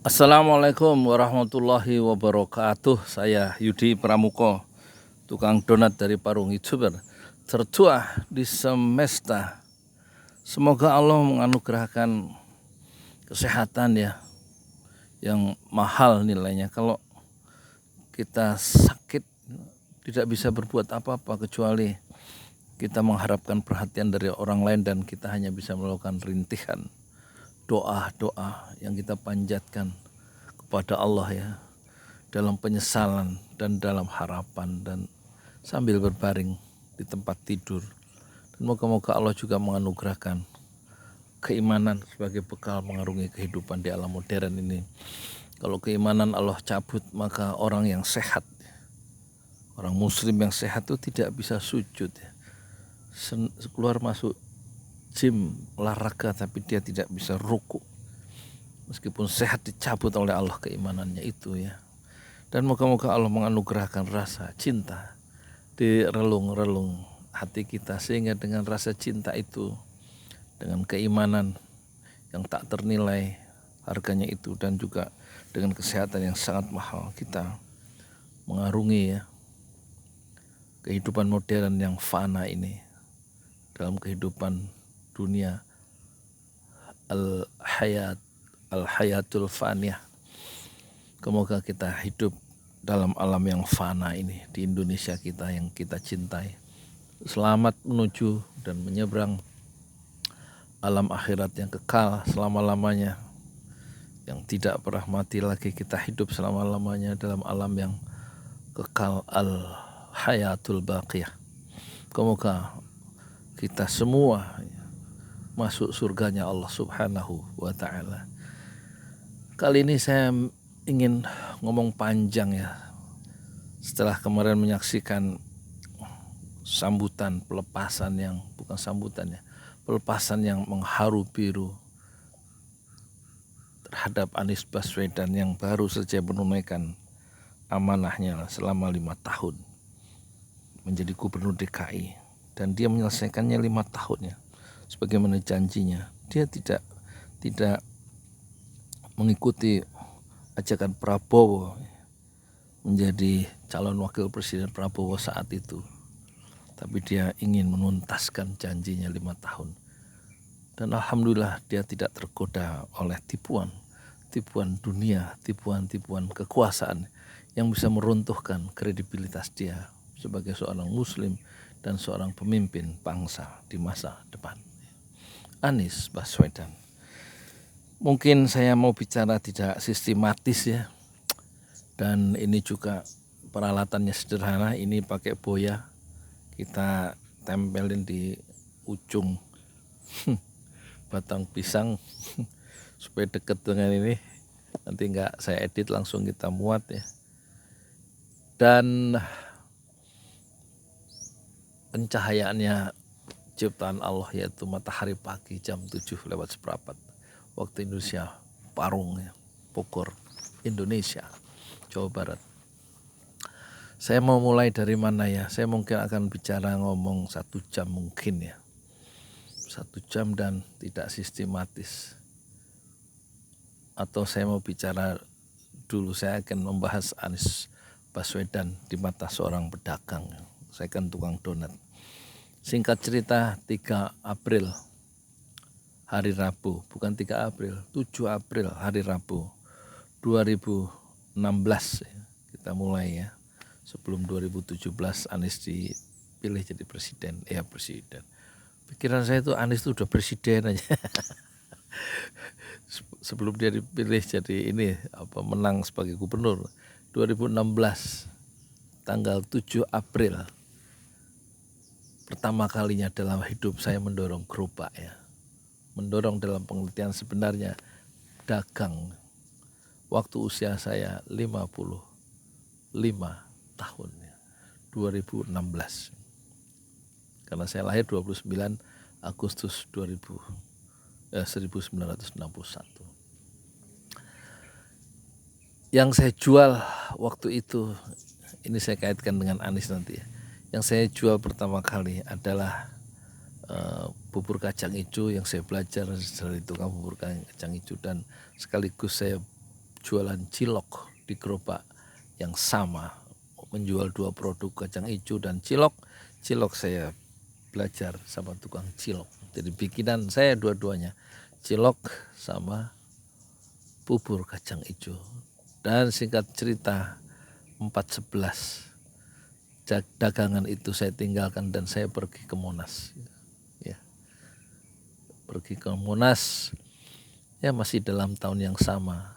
Assalamualaikum warahmatullahi wabarakatuh. Saya Yudi Pramuko, tukang donat dari Parung YouTuber, tertua di semesta. Semoga Allah menganugerahkan kesehatan ya, yang mahal nilainya. Kalau kita sakit tidak bisa berbuat apa-apa kecuali kita mengharapkan perhatian dari orang lain, dan kita hanya bisa melakukan rintihan doa-doa yang kita panjatkan kepada Allah ya, dalam penyesalan dan dalam harapan, dan sambil berbaring di tempat tidur. Dan moga-moga Allah juga menganugerahkan keimanan sebagai bekal mengarungi kehidupan di alam modern ini. Kalau keimanan Allah cabut, maka orang yang sehat, orang muslim yang sehat itu tidak bisa sujud ya. Keluar masuk gym olahraga tapi dia tidak bisa ruku, meskipun sehat, dicabut oleh Allah keimanannya itu ya. Dan moga-moga Allah menganugerahkan rasa cinta di relung-relung hati kita, sehingga dengan rasa cinta itu, dengan keimanan yang tak ternilai harganya itu, dan juga dengan kesehatan yang sangat mahal, kita mengarungi ya kehidupan modern yang fana ini, dalam kehidupan dunia al-hayatul faniyah. Semoga kita hidup dalam alam yang fana ini di Indonesia kita yang kita cintai, selamat menuju dan menyeberang alam akhirat yang kekal selama-lamanya, yang tidak pernah mati lagi. Kita hidup selama-lamanya dalam alam yang kekal, al-hayatul baqiyah. Semoga kita semua masuk surganya Allah Subhanahu wa ta'ala. Kali ini saya ingin ngomong panjang ya, setelah kemarin menyaksikan sambutan pelepasan yang bukan sambutan ya, pelepasan yang mengharu biru terhadap Anies Baswedan yang baru saja menunaikan amanahnya selama 5 tahun menjadi gubernur DKI, dan dia menyelesaikannya 5 tahun ya, sebagaimana janjinya. Dia tidak mengikuti ajakan Prabowo menjadi calon wakil presiden Prabowo saat itu, tapi dia ingin menuntaskan janjinya 5 tahun. Dan alhamdulillah dia tidak tergoda oleh tipuan dunia, tipuan kekuasaan yang bisa meruntuhkan kredibilitas dia sebagai seorang muslim dan seorang pemimpin bangsa di masa depan. Anies Baswedan. Mungkin saya mau bicara tidak sistematis ya, dan ini juga peralatannya sederhana. Ini pakai boya, kita tempelin di ujung batang pisang supaya dekat dengan ini. Nanti enggak saya edit, langsung kita muat ya. Dan pencahayaannya ciptaan Allah, yaitu matahari pagi jam 7:04 waktu Indonesia, Parung ya, Bogor, Indonesia, Jawa Barat. Saya mau mulai dari mana ya? Saya mungkin akan bicara ngomong 1 jam mungkin ya, 1 jam dan tidak sistematis. Atau saya mau bicara dulu, saya akan membahas Anies Baswedan di mata seorang pedagang. Saya kan tukang donat. Singkat cerita, 3 April hari Rabu, bukan 3 April, 7 April hari Rabu 2016 ya, kita mulai ya. Sebelum 2017 Anies dipilih jadi presiden. Pikiran saya itu Anies itu udah presiden aja. Sebelum dia dipilih jadi menang sebagai gubernur 2016 tanggal 7 April. Pertama kalinya dalam hidup saya mendorong gerobak ya. Mendorong dalam pengertian sebenarnya dagang. Waktu usia saya 55 tahun ya, 2016. Karena saya lahir 29 Agustus 1961. Yang saya jual waktu itu, ini saya kaitkan dengan Anies nanti ya. Yang saya jual pertama kali adalah bubur kacang hijau, yang saya belajar dari tukang bubur kacang hijau, dan sekaligus saya jualan cilok di gerobak yang sama, menjual 2 produk, kacang hijau dan cilok. Cilok saya belajar sama tukang cilok. Jadi bikinan saya dua-duanya, cilok sama bubur kacang hijau. Dan singkat cerita 4.11 dagangan itu saya tinggalkan dan saya pergi ke Monas. Ya. Pergi ke Monas ya masih dalam tahun yang sama.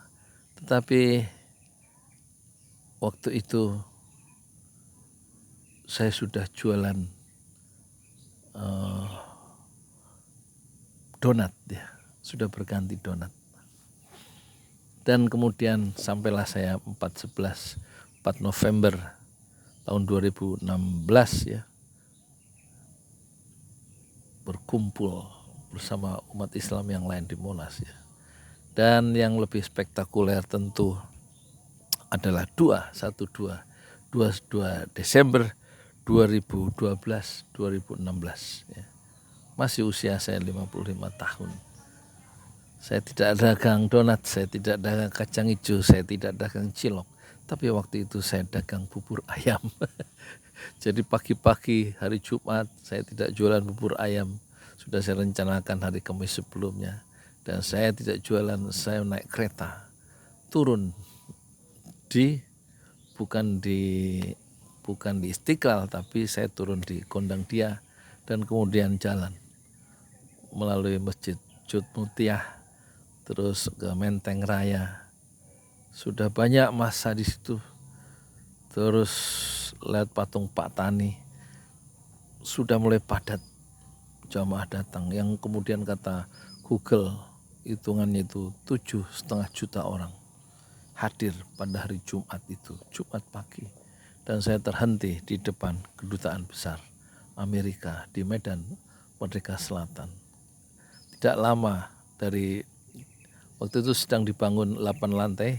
Tetapi waktu itu saya sudah jualan donat ya, sudah berganti donat. Dan kemudian sampailah saya 4 November tahun 2016 ya, berkumpul bersama umat Islam yang lain di Monas ya. Dan yang lebih spektakuler tentu adalah 22 Desember 2016 ya. Masih usia saya 55 tahun. Saya tidak dagang donat, saya tidak dagang kacang hijau, saya tidak dagang cilok. Tapi waktu itu saya dagang bubur ayam. Jadi pagi-pagi hari Jumat saya tidak jualan bubur ayam. Sudah saya rencanakan hari Kamis sebelumnya. Dan saya tidak jualan, saya naik kereta. Turun bukan di Istiqlal, tapi saya turun di Gondang Dia dan kemudian jalan melalui Masjid Jud Mutia, terus ke Menteng Raya. Sudah banyak masa di situ. Terus lihat patung Pak Tani. Sudah mulai padat jamaah datang. Yang kemudian kata Google hitungannya itu 7,5 juta orang hadir pada hari Jumat itu, Jumat pagi. Dan saya terhenti di depan kedutaan besar Amerika di Medan Merdeka Selatan. Tidak lama dari waktu itu sedang dibangun 8 lantai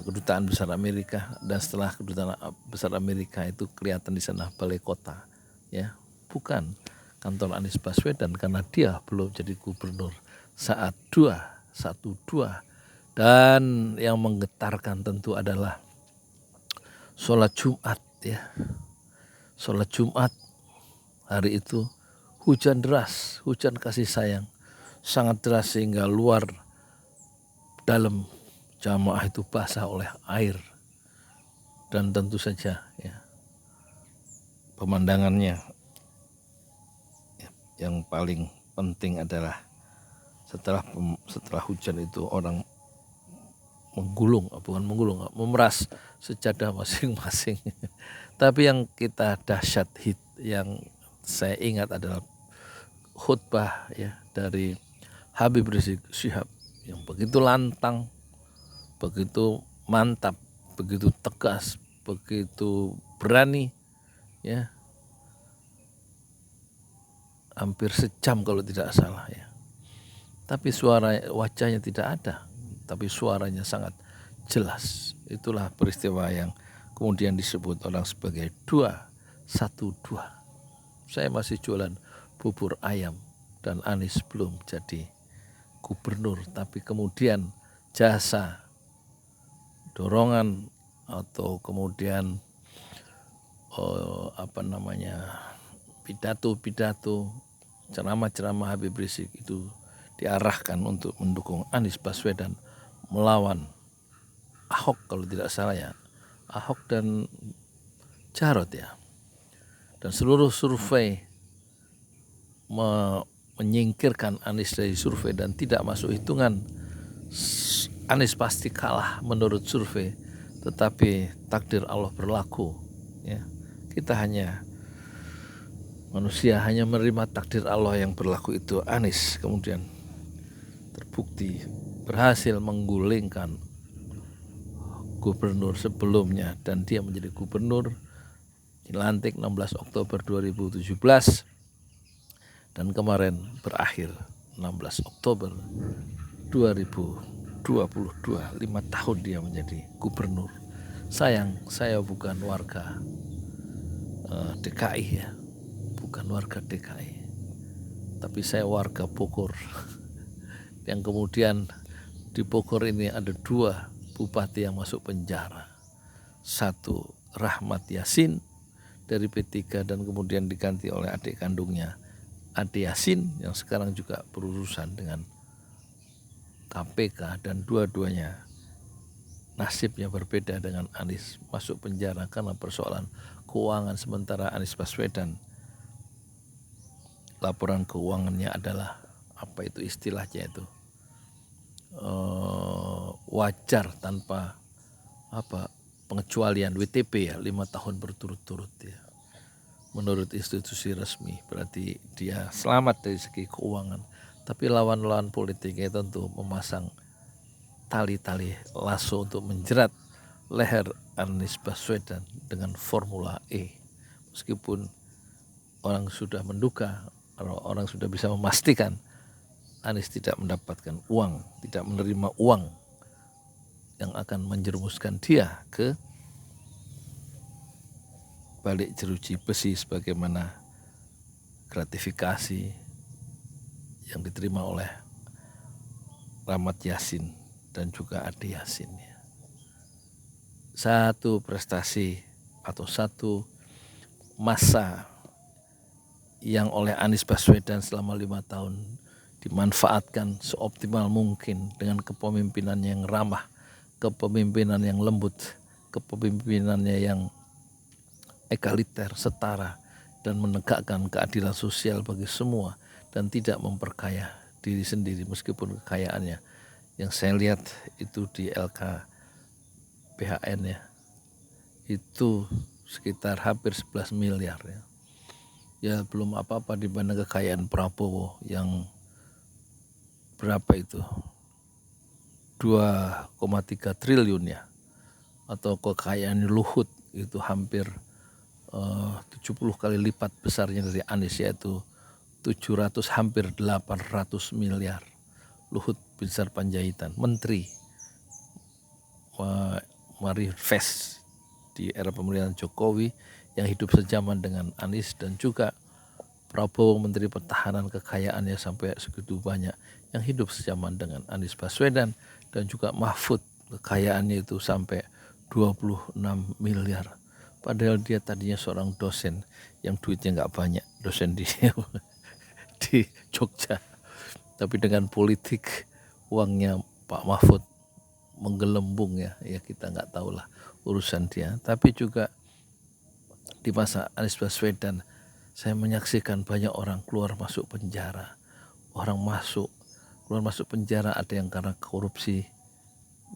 kedutaan besar Amerika, dan setelah kedutaan besar Amerika itu kelihatan di sana balai kota ya, bukan kantor Anies Baswedan karena dia belum jadi gubernur saat 212. Dan yang menggetarkan tentu adalah sholat Jumat ya. Sholat Jumat hari itu hujan deras, hujan kasih sayang sangat deras sehingga luar dalam jamaah itu basah oleh air. Dan tentu saja ya, pemandangannya yang paling penting adalah setelah hujan itu orang memeras sejadah masing-masing. Tapi yang kita dahsyat yang saya ingat adalah khutbah ya dari Habib Rizik Syihab yang begitu lantang, begitu mantap, begitu tegas, begitu berani ya. Hampir sejam kalau tidak salah ya. Tapi wajahnya tidak ada, tapi suaranya sangat jelas. Itulah peristiwa yang kemudian disebut orang sebagai 212. Saya masih jualan bubur ayam dan Anies belum jadi gubernur, tapi kemudian jasa dorongan atau kemudian pidato-pidato, ceramah-ceramah Habib Rizik itu diarahkan untuk mendukung Anies Baswedan melawan Ahok kalau tidak salah ya, Ahok dan Jarot ya. Dan seluruh survei menyingkirkan Anies dari survei dan tidak masuk hitungan. Anies pasti kalah menurut survei, tetapi takdir Allah berlaku ya. Kita manusia hanya menerima takdir Allah yang berlaku itu. Anies kemudian terbukti berhasil menggulingkan gubernur sebelumnya dan dia menjadi gubernur, dilantik 16 Oktober 2017 dan kemarin berakhir 16 Oktober 2022. 5 tahun dia menjadi gubernur. Sayang saya bukan warga DKI ya, bukan warga DKI, tapi saya warga Bogor yang kemudian di Bogor ini ada 2 bupati yang masuk penjara. Satu Rahmat Yasin dari P3 dan kemudian diganti oleh adik kandungnya Ade Yasin yang sekarang juga berurusan dengan KPK, dan dua-duanya nasibnya berbeda dengan Anies, masuk penjara karena persoalan keuangan, sementara Anies Baswedan laporan keuangannya adalah apa itu istilahnya itu wajar tanpa pengecualian, WTP ya, 5 tahun berturut-turut ya. Menurut institusi resmi berarti dia selamat dari segi keuangan. Tapi lawan-lawan politiknya tentu memasang tali-tali lasso untuk menjerat leher Anies Baswedan dengan Formula E. Meskipun orang sudah menduga, orang sudah bisa memastikan Anies tidak mendapatkan uang, tidak menerima uang yang akan menjerumuskan dia ke balik jeruji besi sebagaimana gratifikasi yang diterima oleh Rahmat Yasin dan juga Ade Yasin. Satu prestasi atau satu masa yang oleh Anies Baswedan selama 5 tahun dimanfaatkan seoptimal mungkin dengan kepemimpinannya yang ramah, kepemimpinan yang lembut, kepemimpinannya yang egaliter, setara, dan menegakkan keadilan sosial bagi semua dan tidak memperkaya diri sendiri meskipun kekayaannya yang saya lihat itu di LKPHN ya, itu sekitar hampir 11 miliar ya. Ya belum apa-apa dibanding kekayaan Prabowo yang berapa itu 2,3 triliun ya, atau kekayaan Luhut itu hampir 70 kali lipat besarnya dari Anies, yaitu 700 hampir 800 miliar. Luhut Binsar Panjaitan, menteri manifest di era pemerintahan Jokowi yang hidup sejaman dengan Anies, dan juga Prabowo Menteri Pertahanan, kekayaannya sampai segitu banyak yang hidup sejaman dengan Anies Baswedan, dan juga Mahfud kekayaannya itu sampai 26 miliar. Padahal dia tadinya seorang dosen yang duitnya nggak banyak, dosen di Jogja. Tapi dengan politik uangnya Pak Mahfud menggelembung ya kita nggak tahulah urusan dia. Tapi juga di masa Anies Baswedan saya menyaksikan banyak orang keluar masuk penjara. Orang keluar masuk penjara ada yang karena korupsi,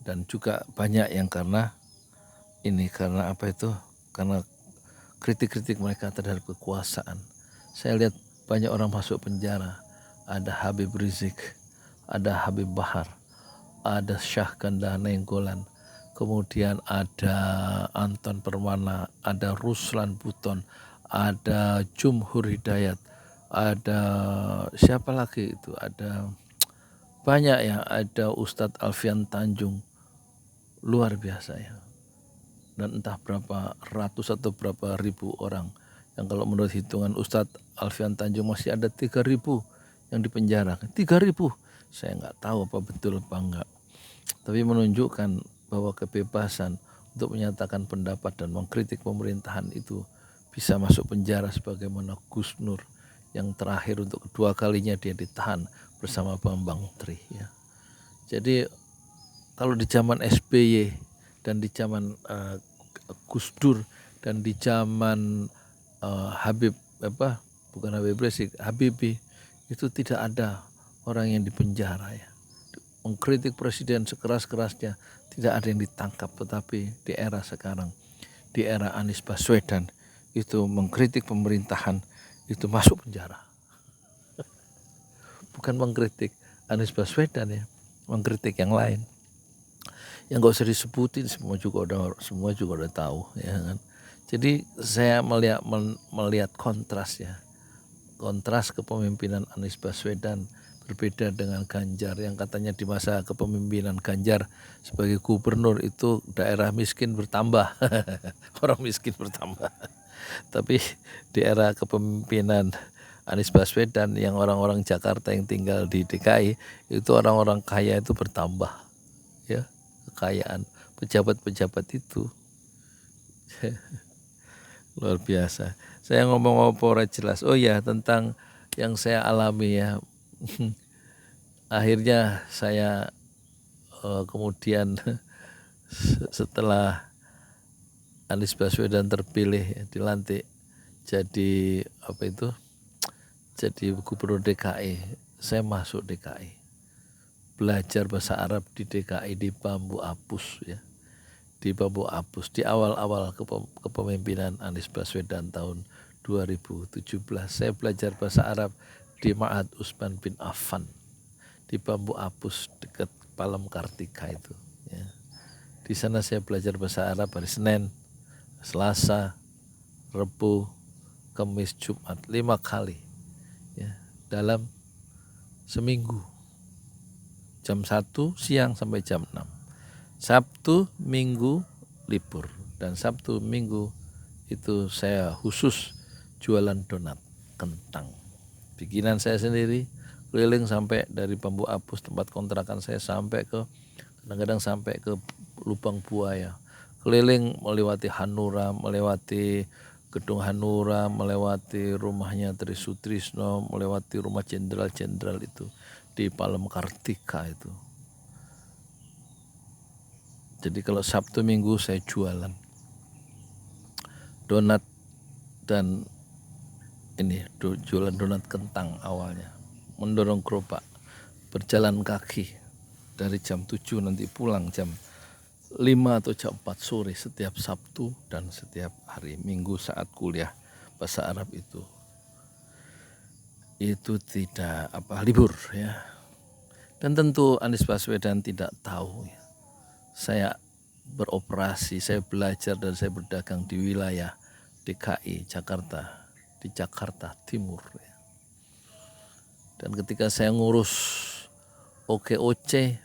dan juga banyak yang karena karena kritik-kritik mereka terhadap kekuasaan. Saya lihat banyak orang masuk penjara. Ada Habib Rizik, ada Habib Bahar, ada Syahganda Nainggolan, kemudian ada Anton Permana, ada Ruslan Buton, ada Jumhur Hidayat, ada siapa lagi itu, ada banyak ya, ada Ustadz Alfian Tanjung, luar biasa ya. Dan entah berapa ratus atau berapa ribu orang yang kalau menurut hitungan Ustadz Alfian Tanjung masih ada 3.000 yang dipenjara. 3.000, saya nggak tahu apa betul apa enggak, tapi menunjukkan bahwa kebebasan untuk menyatakan pendapat dan mengkritik pemerintahan itu bisa masuk penjara, sebagaimana Gus Nur yang terakhir untuk kedua kalinya dia ditahan bersama Bambang Tri ya. Jadi kalau di zaman SBY dan di zaman Gus Dur dan di zaman Habibie itu tidak ada orang yang dipenjara ya. Mengkritik presiden sekeras-kerasnya tidak ada yang ditangkap. Tetapi di era sekarang, di era Anies Baswedan, itu mengkritik pemerintahan itu masuk penjara. Bukan mengkritik Anies Baswedan ya, mengkritik yang lain. Yang nggak usah disebutin, semua juga udah tahu ya kan. Jadi saya melihat kontras ya, kontras kepemimpinan Anies Baswedan berbeda dengan Ganjar yang katanya di masa kepemimpinan Ganjar sebagai gubernur itu daerah miskin bertambah, orang miskin bertambah. Tapi di era kepemimpinan Anies Baswedan yang orang-orang Jakarta yang tinggal di DKI itu orang-orang kaya itu bertambah. ya kekayaan pejabat-pejabat itu. Luar biasa. Saya ngomong apa ora jelas. Oh ya, tentang yang saya alami ya. Akhirnya saya kemudian setelah Anies Baswedan terpilih ya, dilantik jadi apa itu? Jadi gubernur DKI. Saya masuk DKI. Belajar bahasa Arab di DKI di Bambu Apus ya. Di Bambu Apus di awal-awal kepemimpinan Anies Baswedan tahun 2017 saya belajar bahasa Arab di Ma'had Utsman bin Affan di Bambu Apus dekat Palem Kartika itu ya. Di sana saya belajar bahasa Arab hari Senin, Selasa, Rabu, Kamis, Jumat 5 kali ya, dalam seminggu jam 1 siang sampai jam 6. Sabtu, Minggu libur, dan Sabtu, Minggu itu saya khusus jualan donat kentang. Bikinan saya sendiri, keliling sampai dari Bambu Apus tempat kontrakan saya sampai ke kadang-kadang sampai ke Lubang Buaya. Keliling melewati Hanura, melewati gedung Hanura, melewati rumahnya Tri Sutrisno, melewati rumah jenderal-jenderal itu di Palem Kartika itu. Jadi kalau Sabtu Minggu saya jualan donat dan ini jualan donat kentang awalnya, mendorong gerobak, berjalan kaki dari jam 7 nanti pulang jam 5 atau jam 4 sore setiap Sabtu dan setiap hari Minggu saat kuliah bahasa Arab itu tidak libur ya. Dan tentu Anies Baswedan tidak tahu ya. Saya beroperasi, saya belajar dan saya berdagang di wilayah DKI Jakarta, di Jakarta Timur ya. Dan ketika saya ngurus OKOC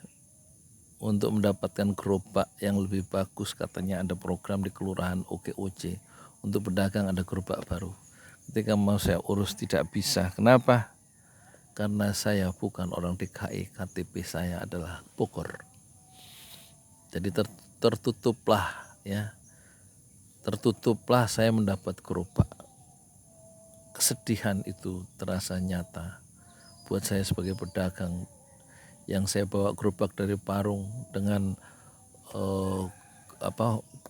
untuk mendapatkan gerobak yang lebih bagus, katanya ada program di kelurahan OKOC untuk pedagang ada gerobak baru. Ketika mau saya urus tidak bisa. Kenapa? Karena saya bukan orang DKI, KTP saya adalah Bogor. Jadi tertutuplah saya mendapat gerobak. Kesedihan itu terasa nyata buat saya sebagai pedagang yang saya bawa gerobak dari Parung dengan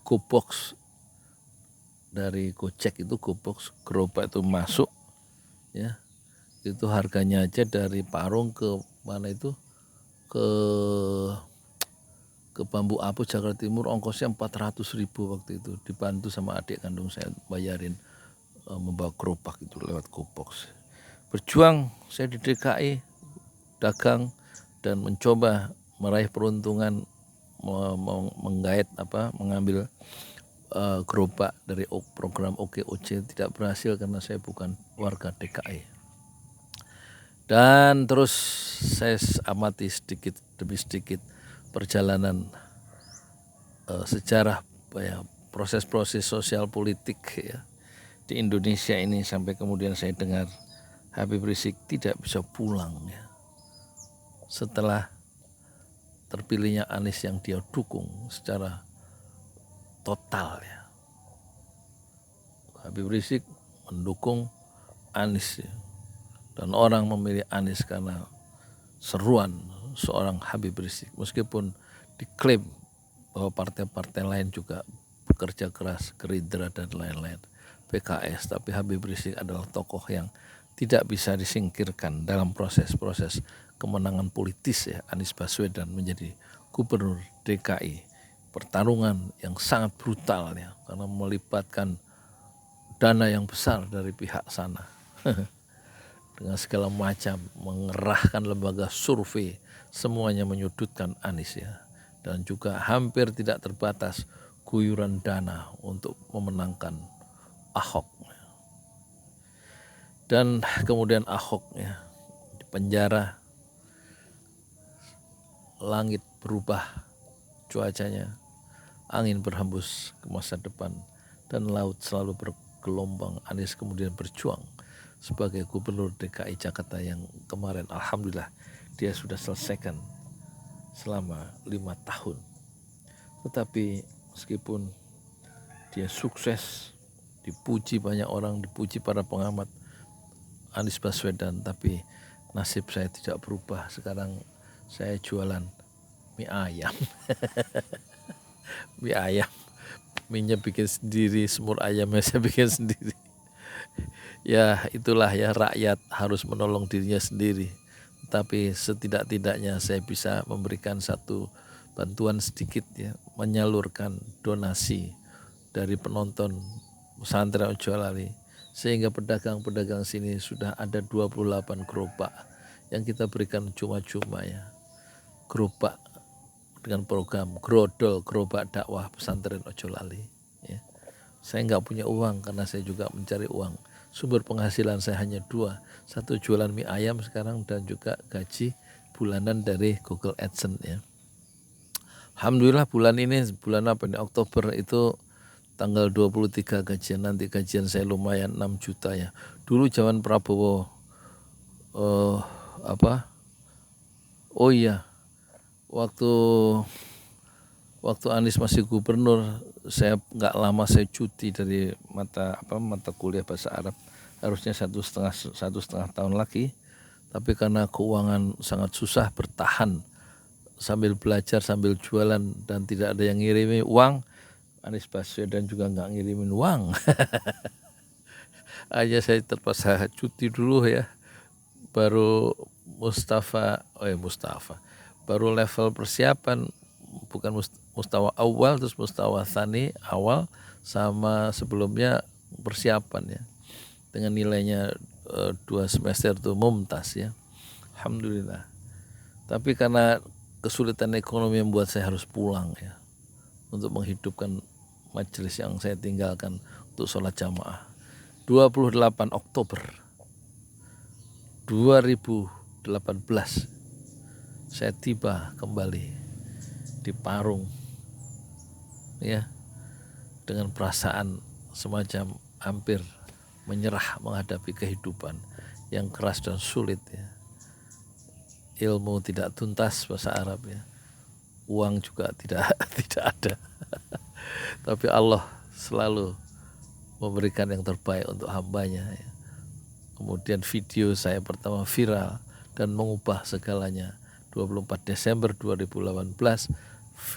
GoBox dari Gojek itu GoBox, gerobak itu masuk ya. Itu harganya aja dari Parung ke mana itu ke Bambu Apus Jakarta Timur ongkosnya 400.000 waktu itu, dibantu sama adik kandung saya bayarin membawa gerobak itu lewat GoBox. Berjuang saya di DKI dagang dan mencoba meraih peruntungan mengambil gerobak dari program OKOC, tidak berhasil karena saya bukan warga DKI. Dan terus saya amati sedikit demi sedikit perjalanan sejarah proses-proses sosial politik ya di Indonesia ini sampai kemudian saya dengar Habib Rizik tidak bisa pulang ya. Setelah terpilihnya Anies yang dia dukung secara total ya. Habib Rizik mendukung Anies ya. Dan orang memilih Anies karena seruan seorang Habib Rizik, meskipun diklaim bahwa partai-partai lain juga bekerja keras, Gerindra dan lain-lain, PKS, tapi Habib Rizik adalah tokoh yang tidak bisa disingkirkan dalam proses-proses kemenangan politis ya Anies Baswedan menjadi gubernur DKI. Pertarungan yang sangat brutal ya, karena melibatkan dana yang besar dari pihak sana. Dengan segala macam, mengerahkan lembaga survei, semuanya menyudutkan Anies ya. Dan juga hampir tidak terbatas guyuran dana untuk memenangkan Ahok. Dan kemudian Ahok ya di penjara, langit berubah cuacanya, angin berhembus ke masa depan, dan laut selalu bergelombang. Anies kemudian berjuang sebagai gubernur DKI Jakarta yang kemarin alhamdulillah dia sudah selesaikan selama 5 tahun. Tetapi meskipun dia sukses, dipuji banyak orang, dipuji para pengamat Anies Baswedan, tapi nasib saya tidak berubah. Sekarang saya jualan mie ayam. Mie ayam, mie-nya bikin sendiri, semur ayamnya saya bikin sendiri. Ya itulah ya, rakyat harus menolong dirinya sendiri. Tapi setidak-tidaknya saya bisa memberikan satu bantuan sedikit ya, menyalurkan donasi dari penonton pesantren Ojo Lali, sehingga pedagang-pedagang sini sudah ada 28 gerobak yang kita berikan cuma-cuma ya. Gerobak dengan program Grodol, gerobak dakwah pesantren Ojo Lali ya. Saya nggak punya uang karena saya juga mencari uang. Sumber penghasilan saya hanya 2, satu jualan mie ayam sekarang dan juga gaji bulanan dari Google AdSense ya. Alhamdulillah bulan ini, bulan apa nih, Oktober itu tanggal 23 gajian, nanti gajian saya lumayan 6 juta ya. Dulu zaman Prabowo oh iya, waktu Anies masih gubernur, saya nggak lama saya cuti dari mata kuliah bahasa Arab, harusnya satu setengah tahun lagi, tapi karena keuangan sangat susah bertahan sambil belajar sambil jualan dan tidak ada yang ngirimin uang, Anies Baswedan juga nggak ngirimin uang. Aja saya terpaksa cuti dulu ya. Baru baru level persiapan, bukan mustawa awal terus mustawa tsani awal, sama sebelumnya persiapan ya, dengan nilainya 2 semester tuh mumtaz ya, alhamdulillah. Tapi karena kesulitan ekonomi membuat saya harus pulang ya, untuk menghidupkan majelis yang saya tinggalkan untuk sholat jamaah. 28 Oktober 2018 saya tiba kembali di Parung ya, dengan perasaan semacam hampir menyerah menghadapi kehidupan yang keras dan sulit ya. Ilmu tidak tuntas bahasa Arab ya, uang juga tidak ada. Tapi Allah selalu memberikan yang terbaik untuk hambanya ya. Kemudian video saya pertama viral dan mengubah segalanya. 24 Desember 2018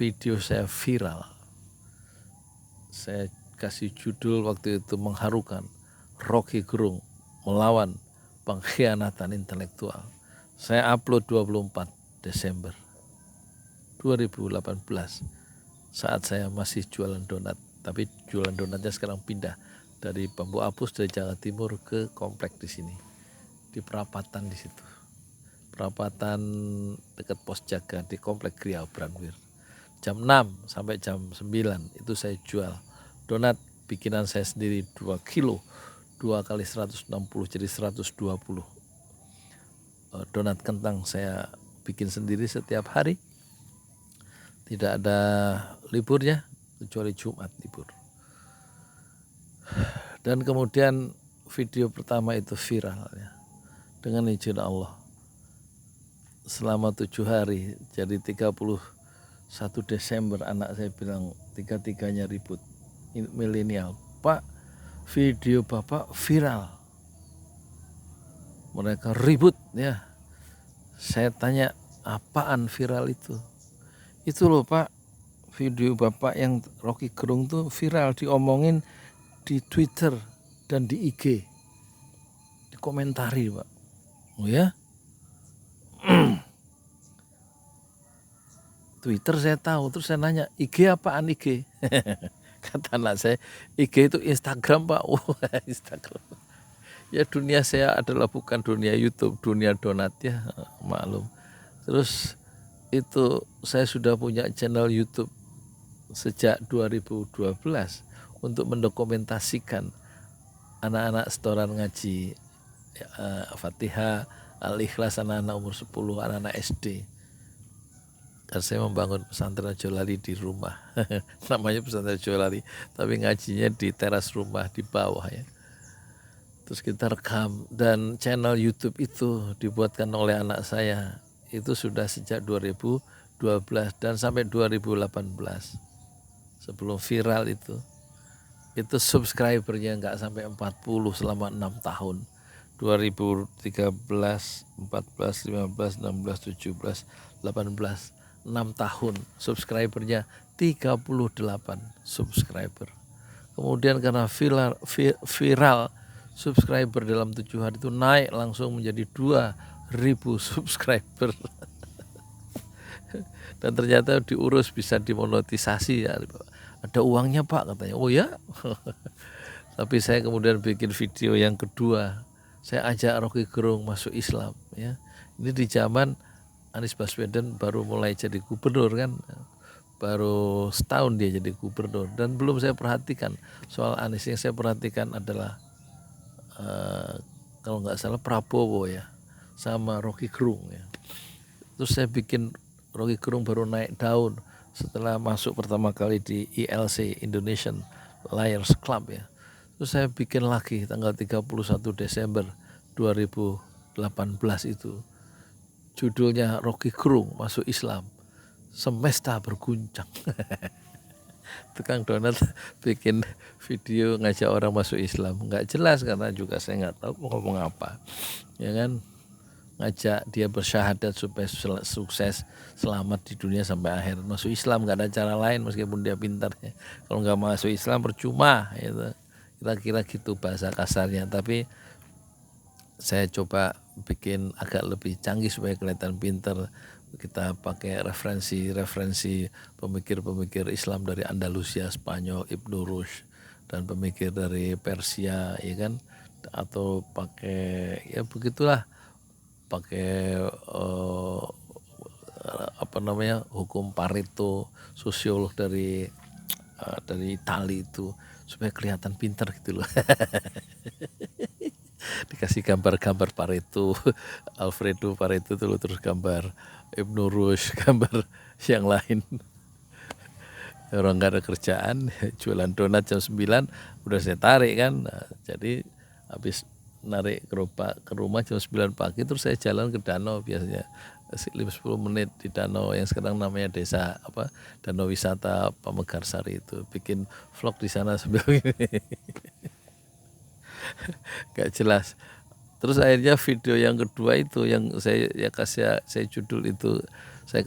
video saya viral. Saya kasih judul waktu itu mengharukan, Rocky Gerung melawan pengkhianatan intelektual. Saya upload 24 Desember 2018 saat saya masih jualan donat, tapi jualan donatnya sekarang pindah dari Bambu Apus dari Jawa Timur ke komplek di sini, di perapatan di situ, perapatan dekat pos jaga di komplek Griau Branwir. Jam 6 sampai jam 9 itu saya jual donat bikinan saya sendiri 2 kilo, 2 kali 160 jadi 120 donat kentang saya bikin sendiri setiap hari, tidak ada liburnya kecuali Jumat libur. Dan kemudian video pertama itu viral ya, dengan izin Allah selama 7 hari. Jadi 31 Desember anak saya bilang, tiga-tiganya ribut milenial, Pak video Bapak viral. Mereka ribut ya. Saya tanya, apaan viral itu? Itu loh Pak, video Bapak yang Rocky Gerung tuh viral, diomongin di Twitter dan di IG, dikomentari Pak. Oh ya, Twitter saya tahu, terus saya nanya, IG apaan IG? Kata anak saya, IG itu Instagram Pak. Instagram. Ya dunia saya adalah bukan dunia YouTube, dunia donat ya, maklum. Terus itu saya sudah punya channel YouTube sejak 2012 untuk mendokumentasikan anak-anak setoran ngaji Fatihah, Al-Ikhlas, anak-anak umur 10, anak-anak SD. Dan saya membangun pesantren Ojo Lali di rumah. Namanya pesantren Ojo Lali, tapi ngajinya di teras rumah di bawah ya. Terus kita rekam, dan channel YouTube itu dibuatkan oleh anak saya. Itu sudah sejak 2012 2012 dan sampai 2018 sebelum viral itu subscribernya nggak sampai 40 selama 6 tahun. 2013, 14, 15, 16, 17, 18, 6 tahun subscribernya 38 subscriber. Kemudian karena viral subscriber dalam 7 hari itu naik langsung menjadi 2.000 subscriber. Dan ternyata diurus bisa dimonetisasi ya. Ada uangnya Pak katanya. Oh ya. Tapi saya kemudian bikin video yang kedua. Saya ajak Rocky Gerung masuk Islam ya. Ini di zaman Anies Baswedan baru mulai jadi gubernur kan. Baru setahun dia jadi gubernur dan belum saya perhatikan soal Anies. Yang saya perhatikan adalah kalau nggak salah Prabowo ya sama Rocky Gerung ya. Terus saya bikin Rocky Gerung baru naik daun setelah masuk pertama kali di ILC Indonesian Liars Club ya. Terus saya bikin lagi tanggal 31 Desember 2018 itu. Judulnya Rocky Gerung masuk Islam. Semesta berguncang. Tukang donat bikin video ngajak orang masuk Islam. Nggak jelas karena juga saya nggak tahu mau ngomong apa. Ya kan? Ngajak dia bersyahadat supaya sukses selamat di dunia sampai akhir. Masuk Islam nggak ada cara lain meskipun dia pintar ya. Kalau nggak masuk Islam percuma gitu. Kira-kira gitu bahasa kasarnya. Tapi saya coba bikin agak lebih canggih supaya kelihatan pintar. Kita pakai referensi pemikir-pemikir Islam dari Andalusia, Spanyol, Ibnu Rushd, dan pemikir dari Persia ya kan, atau pakai ya begitulah, pakai hukum Pareto, sosiolog dari Itali itu supaya kelihatan pintar gitu loh. Dikasih gambar-gambar Pareto, Alfredo Pareto itu terus gambar Ibnu Rushd, gambar yang lain. Orang gak ada kerjaan, jualan donat jam 9 udah saya tarik kan. Nah, jadi habis narik gerobak ke rumah jam 9 pagi terus saya jalan ke danau biasanya 10 menit di danau yang sekarang namanya Danau Wisata Pamekarsari itu. Bikin vlog di sana sambil ini. Gak jelas. Terus akhirnya video yang kedua itu yang saya kasih judul saya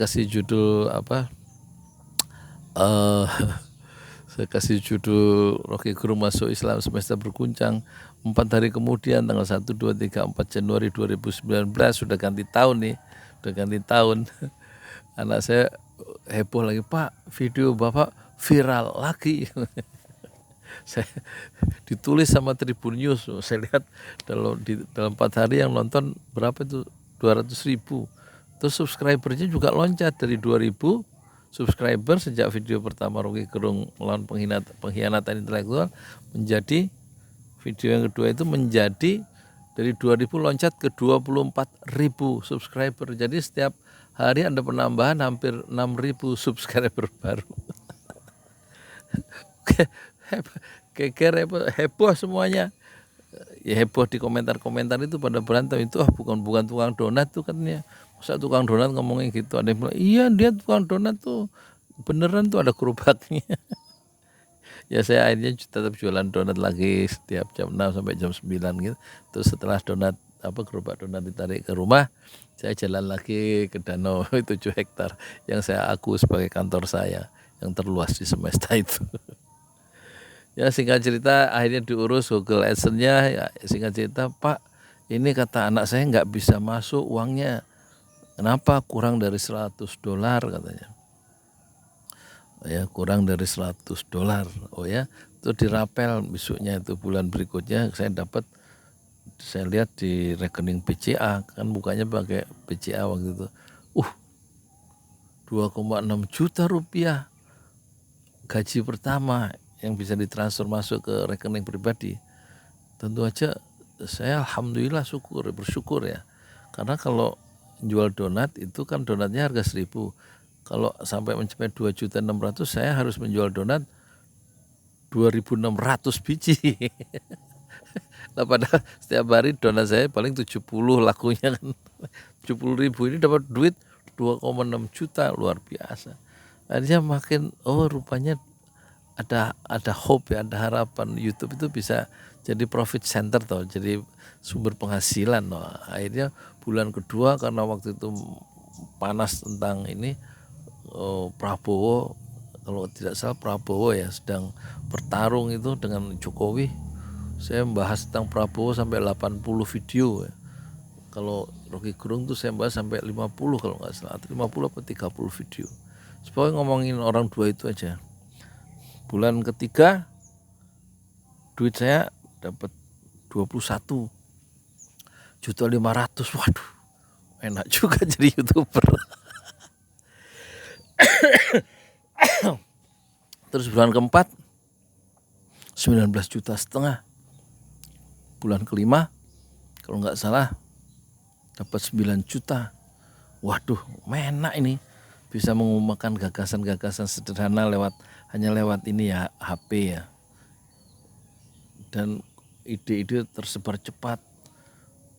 kasih judul Rocky Gerung masuk Islam semesta berguncang. 4 hari kemudian tanggal 1, 2, 3, 4 Januari 2019 sudah ganti tahun nih. Anak saya heboh lagi, Pak video Bapak viral lagi. Saya ditulis sama Tribun News, saya lihat dalam 4 hari yang nonton berapa itu 200.000. Terus subscribernya juga loncat dari 2.000 subscriber sejak video pertama Rocky Gerung melawan pengkhianatan intelektual menjadi video yang kedua itu menjadi dari 2.000 loncat ke 24.000 subscriber. Jadi setiap hari ada penambahan hampir 6.000 subscriber baru. Heboh semuanya. Ya heboh di komentar-komentar itu pada berantem itu bukan tukang donat tuh katanya. Masa tukang donat ngomongin gitu. Ada yang bilang iya dia tukang donat tuh beneran tuh ada gerobaknya. Ya saya akhirnya tetap jualan donat lagi setiap jam 6 sampai jam 9 gitu. Terus setelah gerobak donat ditarik ke rumah, saya jalan lagi ke danau 7 hektar yang saya aku sebagai kantor saya yang terluas di semesta itu. Ya singkat cerita akhirnya diurus Google AdSense-nya. Ya, singkat cerita Pak, ini kata anak saya nggak bisa masuk uangnya. Kenapa? Kurang dari $100 katanya. Ya kurang dari $100. Oh ya, itu dirapel besoknya itu bulan berikutnya saya lihat di rekening BCA kan bukannya pakai BCA waktu itu. 2,6 juta rupiah gaji pertama yang bisa ditransfer masuk ke rekening pribadi. Tentu aja saya alhamdulillah bersyukur ya. Karena kalau jual donat itu kan donatnya harga 1.000. Kalau sampai mencapai 2.600.000 saya harus menjual donat 2.600 biji. Nah, padahal setiap hari donat saya paling 70 lakunya kan. 70.000 ini dapat duit 2,6 juta, luar biasa. Akhirnya makin rupanya ada hope ya, ada harapan YouTube itu bisa jadi profit center toh, jadi sumber penghasilan toh. Akhirnya bulan kedua karena waktu itu panas tentang ini, Prabowo, kalau tidak salah Prabowo ya sedang bertarung itu dengan Jokowi. Saya membahas tentang Prabowo sampai 80 video ya. Kalau Rocky Gerung tuh saya bahas sampai 50 kalau nggak salah, 50 atau 30 video. Supaya ngomongin orang dua itu aja. Bulan ketiga duit saya dapat 21.500.000. Waduh, enak juga jadi YouTuber. Terus bulan keempat 19,5 juta. Bulan kelima kalau nggak salah dapat 9 juta. Waduh, enak ini. Bisa mengumumkan gagasan-gagasan sederhana hanya lewat ini ya, HP ya. Dan ide-ide tersebar cepat.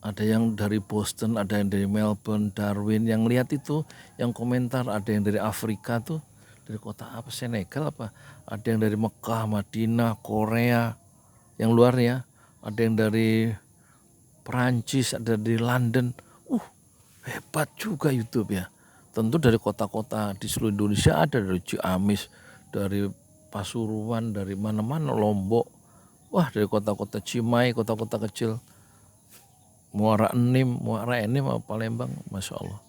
Ada yang dari Boston, ada yang dari Melbourne, Darwin. Yang lihat itu, yang komentar ada yang dari Afrika tuh, dari kota apa, Senegal apa. Ada yang dari Mekah, Madinah, Korea, yang luar ya. Ada yang dari Perancis, ada dari London. Hebat juga YouTube ya. Tentu dari kota-kota di seluruh Indonesia ada, dari Ciamis, dari Pasuruan, dari mana-mana, Lombok. Wah, dari kota-kota Cimahi, kota-kota kecil. Muara Enim apa Palembang, Masya Allah.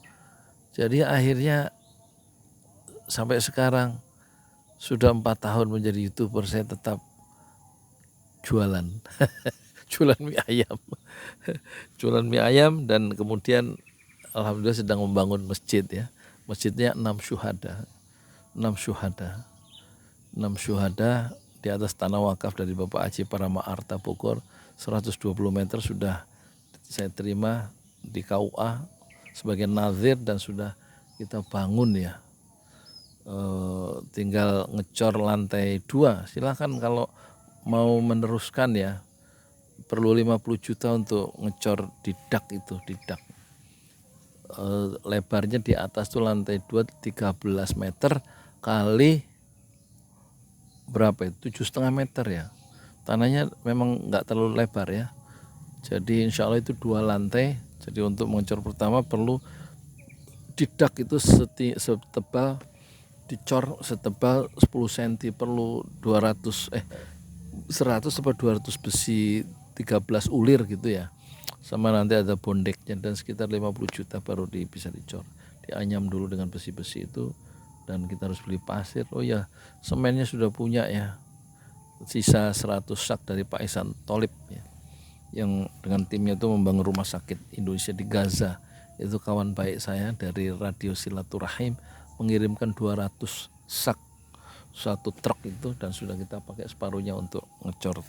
Jadi akhirnya sampai sekarang sudah 4 tahun menjadi YouTuber, saya tetap jualan. Jualan mie ayam. Jualan mie ayam dan kemudian alhamdulillah sedang membangun masjid ya. Masjidnya 6 syuhada. 6 syuhada di atas tanah wakaf dari Bapak Haji Parama Arta Bogor, 120 meter sudah saya terima di KUA sebagai nazir dan sudah kita bangun ya. Tinggal ngecor lantai 2. Silakan kalau mau meneruskan ya. Perlu 50 juta untuk ngecor di dak itu, di dak. Lebarnya di atas tuh lantai 2 13 meter kali berapa itu, 7,5 meter ya. Tanahnya memang nggak terlalu lebar ya. Jadi insya Allah itu 2 lantai. Jadi untuk mengecor pertama perlu didak itu setebal, dicor setebal 10 cm, perlu 100 atau 200 besi 13 ulir gitu ya. Sama nanti ada bondeknya dan sekitar 50 juta baru bisa dicor. Dianyam dulu dengan besi-besi itu dan kita harus beli pasir. Oh ya, semennya sudah punya ya. Sisa 100 sak dari Pak Ihsan Tholib ya. Yang dengan timnya itu membangun rumah sakit Indonesia di Gaza. Itu kawan baik saya dari Radio Silaturahim mengirimkan 200 sak satu truk itu dan sudah kita pakai separuhnya untuk ngecor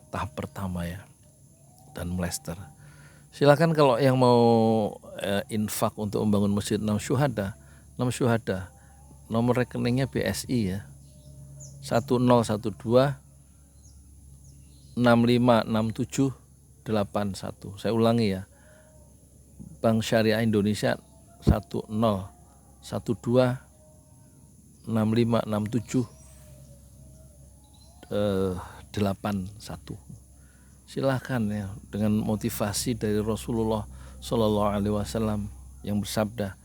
tahap pertama ya dan melester. Silakan kalau yang mau infak untuk membangun masjid 6 syuhada, nomor rekeningnya BSI ya, 1012 656781. Saya ulangi ya, Bank Syariah Indonesia 1012 656781. Silahkan ya, dengan motivasi dari Rasulullah Shallallahu Alaihi Wasallam yang bersabda,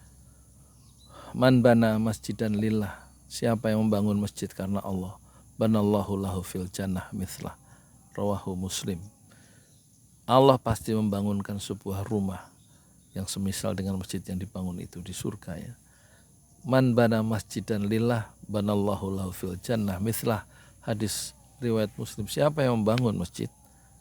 man bana masjidan lillah, siapa yang membangun masjid karena Allah, banallahu lahu fil jannah mithlah, rawahu Muslim. Allah pasti membangunkan sebuah rumah yang semisal dengan masjid yang dibangun itu di surga ya. Man bana masjidan lillah, banallahu lahu fil jannah mithlah, hadis riwayat Muslim. Siapa yang membangun masjid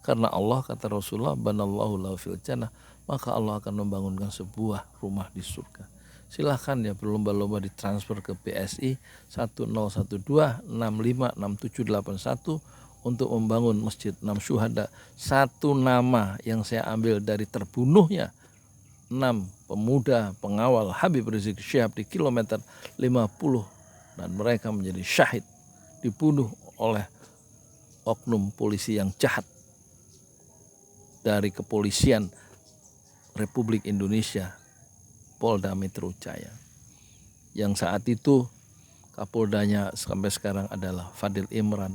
karena Allah, kata Rasulullah, banallahu lahu fil jannah, maka Allah akan membangunkan sebuah rumah di surga. Silahkan ya berlomba-lomba ditransfer ke BSI 1012656781 untuk membangun masjid 6 syuhada. Satu nama yang saya ambil dari terbunuhnya 6 pemuda pengawal Habib Rizik Syihab di kilometer 50 dan mereka menjadi syahid, dibunuh oleh oknum polisi yang jahat dari kepolisian Republik Indonesia, Polda Metro Jaya. yang saat itu Kapoldanya sampai sekarang adalah Fadil Imran,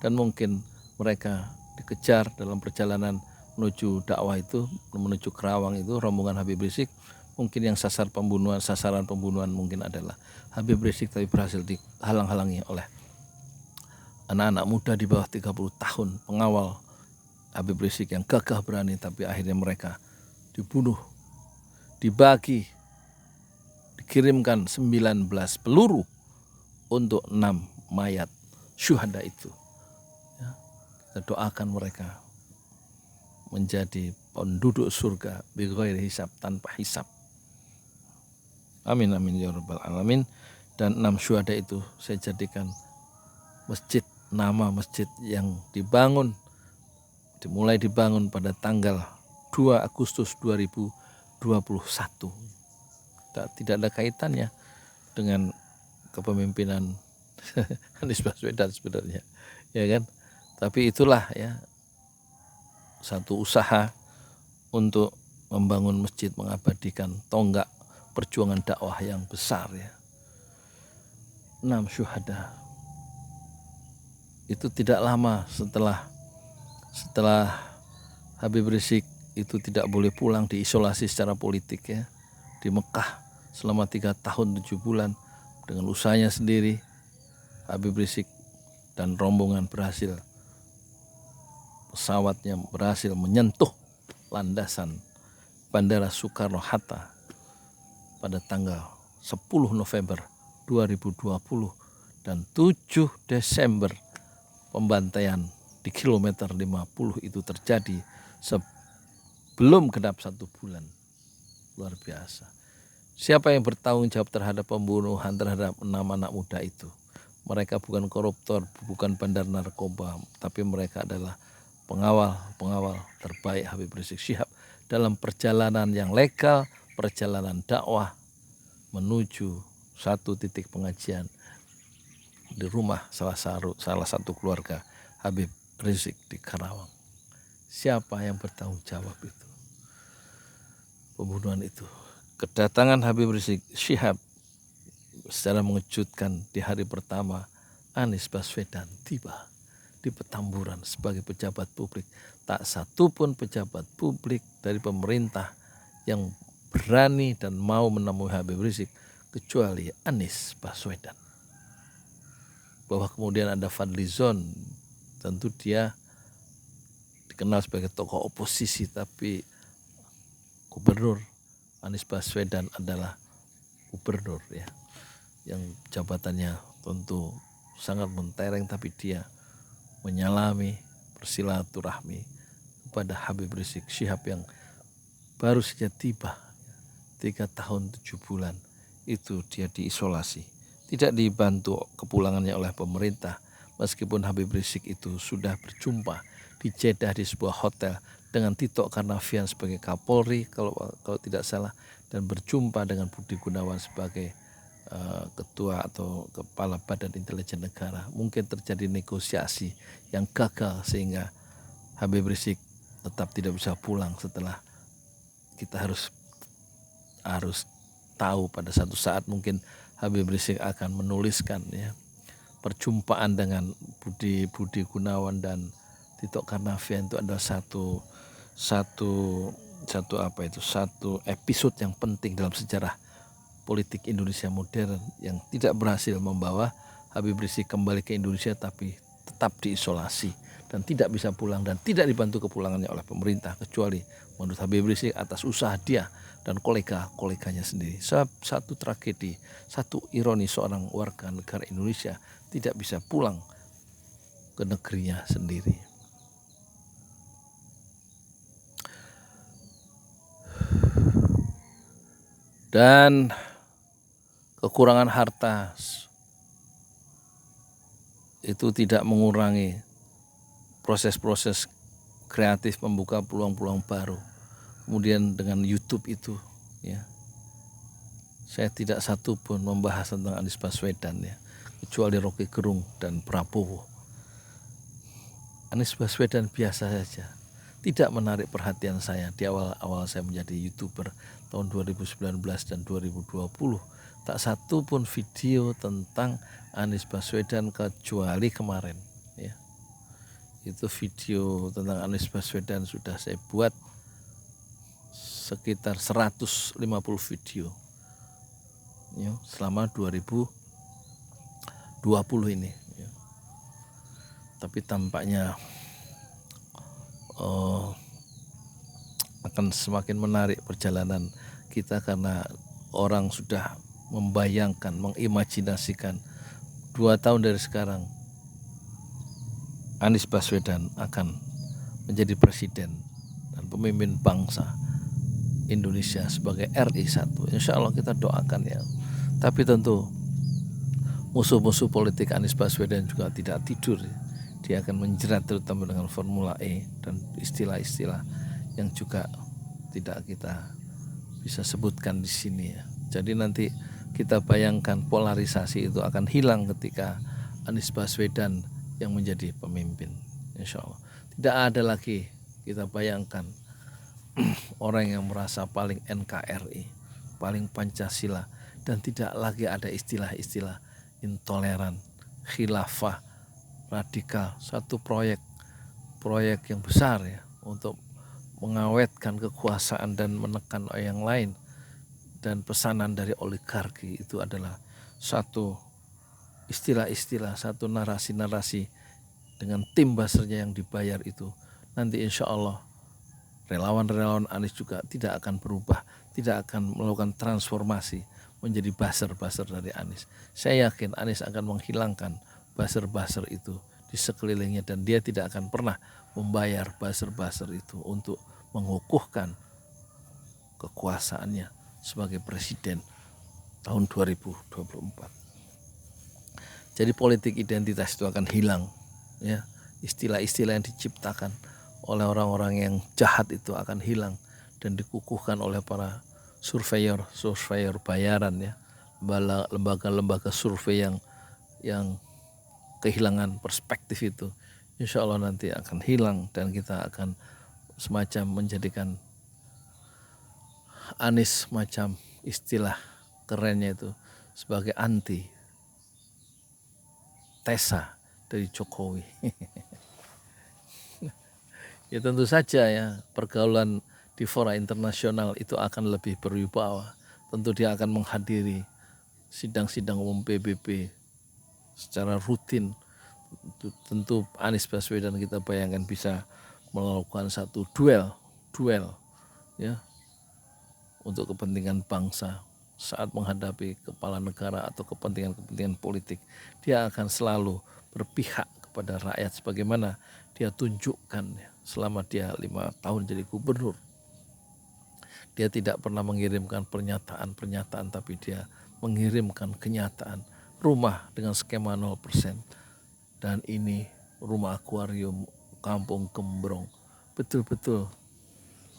dan mungkin mereka dikejar dalam perjalanan menuju dakwah itu, menuju Kerawang itu, rombongan Habib Rizik. Mungkin yang sasaran pembunuhan mungkin adalah Habib Rizik, tapi berhasil dihalang-halangi oleh anak-anak muda di bawah 30 tahun pengawal Habib Rizik yang gagah berani, tapi akhirnya mereka dibunuh, dibagi, dikirimkan 19 peluru untuk 6 mayat syuhada itu. Ya, kita doakan mereka menjadi penduduk surga bighairi hisab, tanpa hisab. Amin amin ya rabbal alamin. Dan 6 syuhada itu saya jadikan masjid, nama masjid yang dimulai dibangun pada tanggal 2 Agustus 2021. Tidak ada kaitannya dengan kepemimpinan Anies Baswedan sebenarnya, ya kan? Tapi itulah ya satu usaha untuk membangun masjid, mengabadikan tonggak perjuangan dakwah yang besar ya. 6 syuhada itu tidak lama setelah Habib Rizik itu tidak boleh pulang, diisolasi secara politik ya di Mekah selama 3 tahun 7 bulan. Dengan usahanya sendiri, Habib Rizik dan rombongan pesawatnya berhasil menyentuh landasan Bandara Soekarno-Hatta pada tanggal 10 November 2020 dan 7 Desember pembantaian di kilometer 50 itu terjadi sebelum genap 1 bulan. Luar biasa. Siapa yang bertanggung jawab terhadap pembunuhan terhadap 6 anak muda itu? Mereka bukan koruptor, bukan bandar narkoba, tapi mereka adalah pengawal terbaik Habib Rizik Syihab dalam perjalanan yang legal, perjalanan dakwah menuju satu titik pengajian di rumah salah satu keluarga Habib Rizik di Karawang. Siapa yang bertanggung jawab itu? Pembunuhan itu. Kedatangan Habib Rizik Syihab secara mengejutkan di hari pertama Anies Baswedan tiba di Petamburan sebagai pejabat publik. Tak satu pun pejabat publik dari pemerintah yang berani dan mau menemui Habib Rizik kecuali Anies Baswedan. Bahwa kemudian ada Fadlizon, tentu dia dikenal sebagai tokoh oposisi, tapi Gubernur Anies Baswedan adalah gubernur ya, yang jabatannya tentu sangat mentereng, tapi dia menyalami, bersilaturahmi kepada Habib Rizik Syihab yang baru saja tiba 3 tahun 7 bulan itu dia diisolasi, tidak dibantu kepulangannya oleh pemerintah, meskipun Habib Rizik itu sudah berjumpa di Jeddah di sebuah hotel dengan Tito Karnavian sebagai Kapolri kalau tidak salah, dan berjumpa dengan Budi Gunawan sebagai ketua atau kepala Badan Intelijen Negara. Mungkin terjadi negosiasi yang gagal sehingga Habib Rizik tetap tidak bisa pulang. Setelah kita harus tahu pada satu saat mungkin Habib Rizik akan menuliskan ya perjumpaan dengan Budi Gunawan dan Tito Karnavian itu adalah satu episode yang penting dalam sejarah politik Indonesia modern yang tidak berhasil membawa Habib Rizik kembali ke Indonesia, tapi tetap diisolasi dan tidak bisa pulang dan tidak dibantu kepulangannya oleh pemerintah, kecuali menurut Habib Rizik atas usaha dia dan koleganya sendiri. Satu tragedi, satu ironi seorang warga negara Indonesia tidak bisa pulang ke negerinya sendiri. Dan kekurangan harta itu tidak mengurangi proses-proses kreatif membuka peluang-peluang baru. Kemudian dengan YouTube itu ya, saya tidak satu pun membahas tentang Anies Baswedan ya, kecuali Rocky Gerung dan Prabowo. Anies Baswedan biasa saja, tidak menarik perhatian saya di awal-awal saya menjadi YouTuber tahun 2019 dan 2020. tak satu pun video tentang Anies Baswedan kecuali kemarin ya. Itu video tentang Anies Baswedan sudah saya buat sekitar 150 video ya, selama 2020 ini ya. Tapi tampaknya akan semakin menarik perjalanan kita karena orang sudah membayangkan, mengimajinasikan 2 tahun dari sekarang Anies Baswedan akan menjadi presiden dan pemimpin bangsa Indonesia sebagai RI 1. Insya Allah kita doakan ya. Tapi tentu musuh-musuh politik Anies Baswedan juga tidak tidur. Dia akan menjerat terutama dengan Formula E dan istilah-istilah yang juga tidak kita bisa sebutkan di sini ya. Jadi nanti kita bayangkan polarisasi itu akan hilang ketika Anies Baswedan yang menjadi pemimpin. Insya Allah tidak ada lagi kita bayangkan orang yang merasa paling NKRI, paling Pancasila, dan tidak lagi ada istilah-istilah intoleran, khilafah, radikal. Satu proyek yang besar ya untuk mengawetkan kekuasaan dan menekan yang lain, dan pesanan dari oligarki itu adalah satu istilah-istilah, satu narasi-narasi dengan tim basernya yang dibayar itu. Nanti insya Allah relawan-relawan Anies juga tidak akan berubah, tidak akan melakukan transformasi menjadi buzzer-buzzer dari Anies. Saya yakin Anies akan menghilangkan buzzer-buzzer itu di sekelilingnya, dan dia tidak akan pernah membayar buzzer-buzzer itu untuk mengukuhkan kekuasaannya sebagai presiden tahun 2024. Jadi politik identitas itu akan hilang ya. Istilah-istilah yang diciptakan oleh orang-orang yang jahat itu akan hilang dan dikukuhkan oleh para surveyor bayaran ya, lembaga-lembaga survei yang kehilangan perspektif itu. Insya Allah nanti akan hilang dan kita akan semacam menjadikan Anies macam istilah kerennya itu sebagai anti tesa dari Jokowi. Ya tentu saja ya, pergaulan di fora internasional itu akan lebih berwibawa. Tentu dia akan menghadiri sidang-sidang umum PBB secara rutin. Tentu Anies Baswedan kita bayangkan bisa melakukan satu duel ya untuk kepentingan bangsa saat menghadapi kepala negara atau kepentingan politik. Dia akan selalu berpihak kepada rakyat sebagaimana dia tunjukkan selama dia 5 tahun jadi gubernur. Dia tidak pernah mengirimkan pernyataan, tapi dia mengirimkan kenyataan. Rumah dengan skema 0%, dan ini rumah akuarium Kampung Gembrong. Betul-betul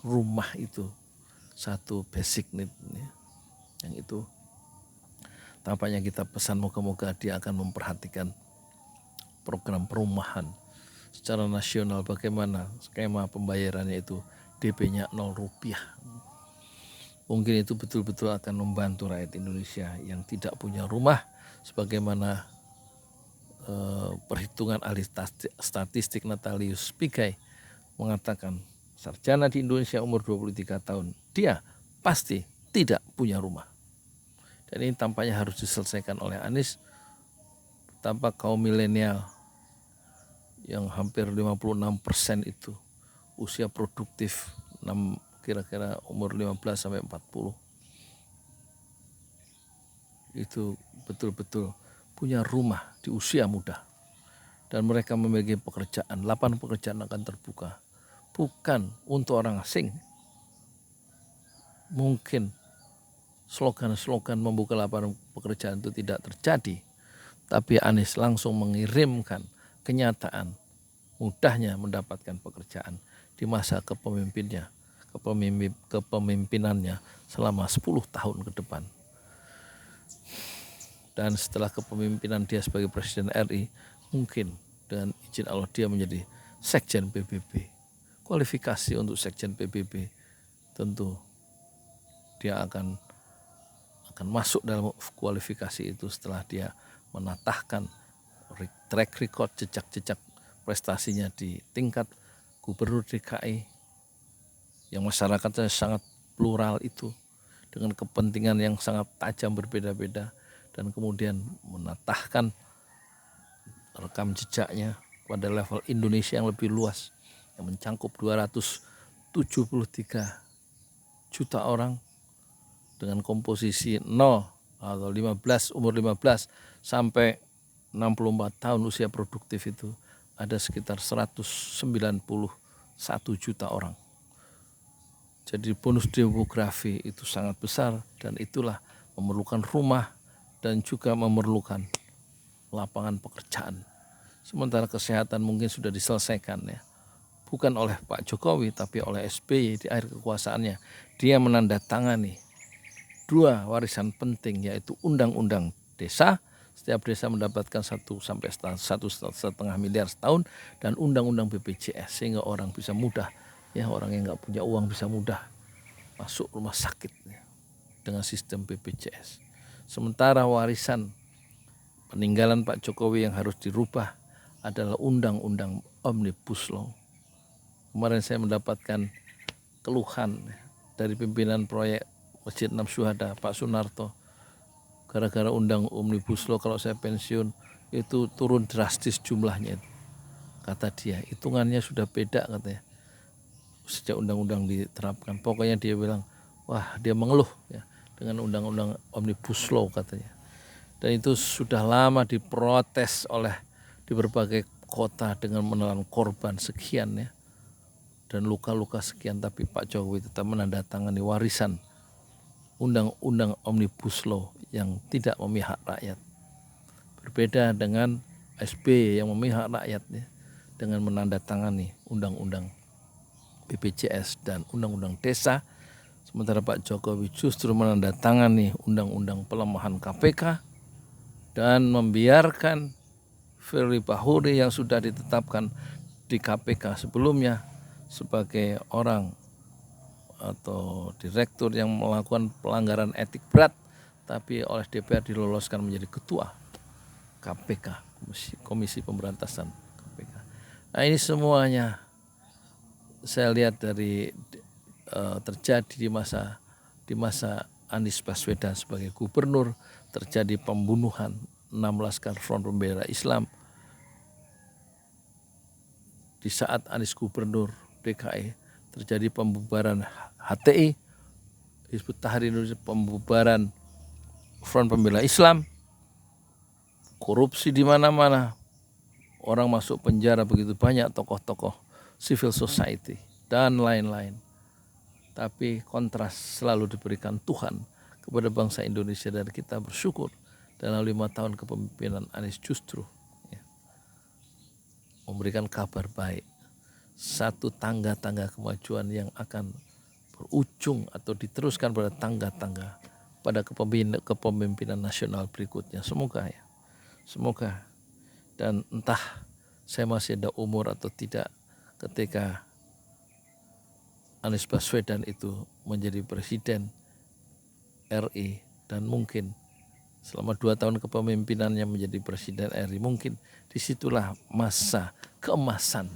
rumah itu satu basic need yang itu tampaknya kita pesan moga-moga dia akan memperhatikan program perumahan secara nasional, bagaimana skema pembayarannya itu DP-nya 0 rupiah. Mungkin itu betul-betul akan membantu rakyat Indonesia yang tidak punya rumah, sebagaimana perhitungan ahli statistik Natalius Pigai mengatakan sarjana di Indonesia umur 23 tahun, dia pasti tidak punya rumah. Dan ini tampaknya harus diselesaikan oleh Anies. Tampak kaum milenial yang hampir 56% itu usia produktif, kira-kira umur 15 sampai 40. Itu betul-betul punya rumah di usia muda. Dan mereka memiliki pekerjaan, lapangan pekerjaan akan terbuka. Bukan untuk orang asing. Mungkin slogan-slogan membuka lapangan pekerjaan itu tidak terjadi, tapi Anies langsung mengirimkan kenyataan mudahnya mendapatkan pekerjaan di masa kepemimpinannya selama 10 tahun ke depan. Dan setelah kepemimpinan dia sebagai presiden RI, mungkin dengan izin Allah dia menjadi sekjen PBB. Kualifikasi untuk sekjen PBB tentu dia akan akan masuk dalam kualifikasi itu setelah dia menatahkan track record jejak-jejak prestasinya di tingkat gubernur DKI yang masyarakatnya sangat plural itu dengan kepentingan yang sangat tajam berbeda-beda, dan kemudian menatahkan rekam jejaknya pada level Indonesia yang lebih luas yang mencangkup 273 juta orang dengan komposisi 0 atau 15 umur 15 sampai 64 tahun usia produktif itu ada sekitar 191 juta orang. Jadi bonus demografi itu sangat besar, dan itulah memerlukan rumah dan juga memerlukan lapangan pekerjaan. Sementara kesehatan mungkin sudah diselesaikan ya, bukan oleh Pak Jokowi tapi oleh SBY di akhir kekuasaannya. Dia menandatangani 2 warisan penting, yaitu Undang-Undang Desa, setiap desa mendapatkan 1 sampai 1,5 miliar setahun, dan Undang-Undang BPJS sehingga orang bisa mudah ya, orang yang nggak punya uang bisa mudah masuk rumah sakit ya, dengan sistem BPJS. Sementara warisan peninggalan Pak Jokowi yang harus dirubah adalah Undang-Undang Omnibus Law. Kemarin saya mendapatkan keluhan dari pimpinan proyek Masjid 6 Syuhada Pak Sunarto, gara-gara undang Omnibus Law kalau saya pensiun itu turun drastis jumlahnya. Kata dia, hitungannya sudah beda katanya sejak undang-undang diterapkan. Pokoknya dia bilang, wah dia mengeluh ya dengan undang-undang Omnibus Law katanya. Dan itu sudah lama diprotes oleh di berbagai kota dengan menelan korban sekian ya, dan luka-luka sekian, tapi Pak Jokowi tetap menandatangani warisan Undang-Undang Omnibus Law yang tidak memihak rakyat. Berbeda dengan SBY yang memihak rakyat ya, dengan menandatangani Undang-Undang BPJS dan Undang-Undang Desa. Sementara Pak Jokowi justru menandatangani Undang-Undang pelemahan KPK dan membiarkan Firly Bahuri yang sudah ditetapkan di KPK sebelumnya sebagai orang atau direktur yang melakukan pelanggaran etik berat, tapi oleh DPR diloloskan menjadi ketua KPK, Komisi Pemberantasan KPK. Nah ini semuanya saya lihat dari terjadi di masa Anies Baswedan sebagai gubernur, terjadi pembunuhan 6 laskar Front Pembela Islam. Di saat Anies gubernur DKI terjadi pembubaran HTI, Hizbut Tahrir Indonesia, pembubaran Front Pembela Islam, korupsi di mana-mana, orang masuk penjara begitu banyak, tokoh-tokoh civil society dan lain-lain. Tapi kontras selalu diberikan Tuhan kepada bangsa Indonesia, dan kita bersyukur dalam 5 tahun kepemimpinan Anies justru ya, memberikan kabar baik, satu tangga-tangga kemajuan yang akan berujung atau diteruskan pada tangga-tangga pada kepemimpinan nasional berikutnya. Semoga ya, semoga. Dan entah saya masih ada umur atau tidak ketika Anies Baswedan itu menjadi presiden RI, dan mungkin selama 2 tahun kepemimpinannya menjadi presiden RI, mungkin disitulah masa keemasan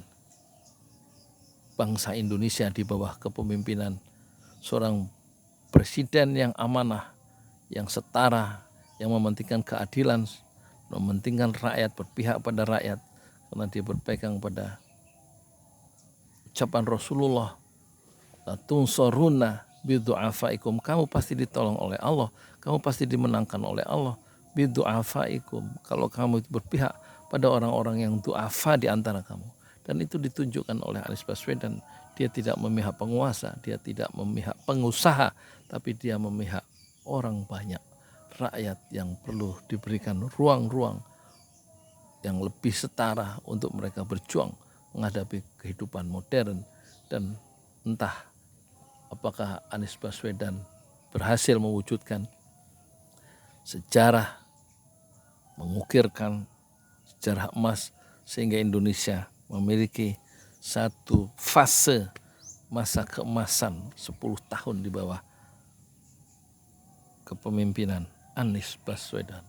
bangsa Indonesia di bawah kepemimpinan seorang presiden yang amanah, yang setara, yang mementingkan keadilan, mementingkan rakyat, berpihak pada rakyat, karena dia berpegang pada ucapan Rasulullah, la tunsuruna bidu'afaikum, kamu pasti ditolong oleh Allah, kamu pasti dimenangkan oleh Allah, bidu'afaikum, kalau kamu berpihak pada orang-orang yang du'afa di antara kamu. Dan itu ditunjukkan oleh Anies Baswedan. Dia tidak memihak penguasa, dia tidak memihak pengusaha, tapi dia memihak orang banyak, rakyat yang perlu diberikan ruang-ruang yang lebih setara untuk mereka berjuang menghadapi kehidupan modern. Dan entah apakah Anies Baswedan berhasil mewujudkan sejarah, mengukirkan sejarah emas sehingga Indonesia memiliki satu fase masa keemasan 10 tahun di bawah kepemimpinan Anies Baswedan.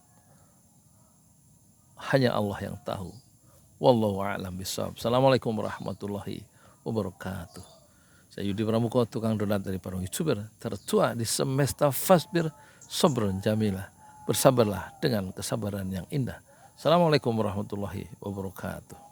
Hanya Allah yang tahu. Wallahu a'lam bishawab. Assalamualaikum warahmatullahi wabarakatuh. Saya Yudi Pramuko, tukang donat dari Parung YouTuber tertua di semesta. Fasbir Sobron Jamilah. Bersabarlah dengan kesabaran yang indah. Assalamualaikum warahmatullahi wabarakatuh.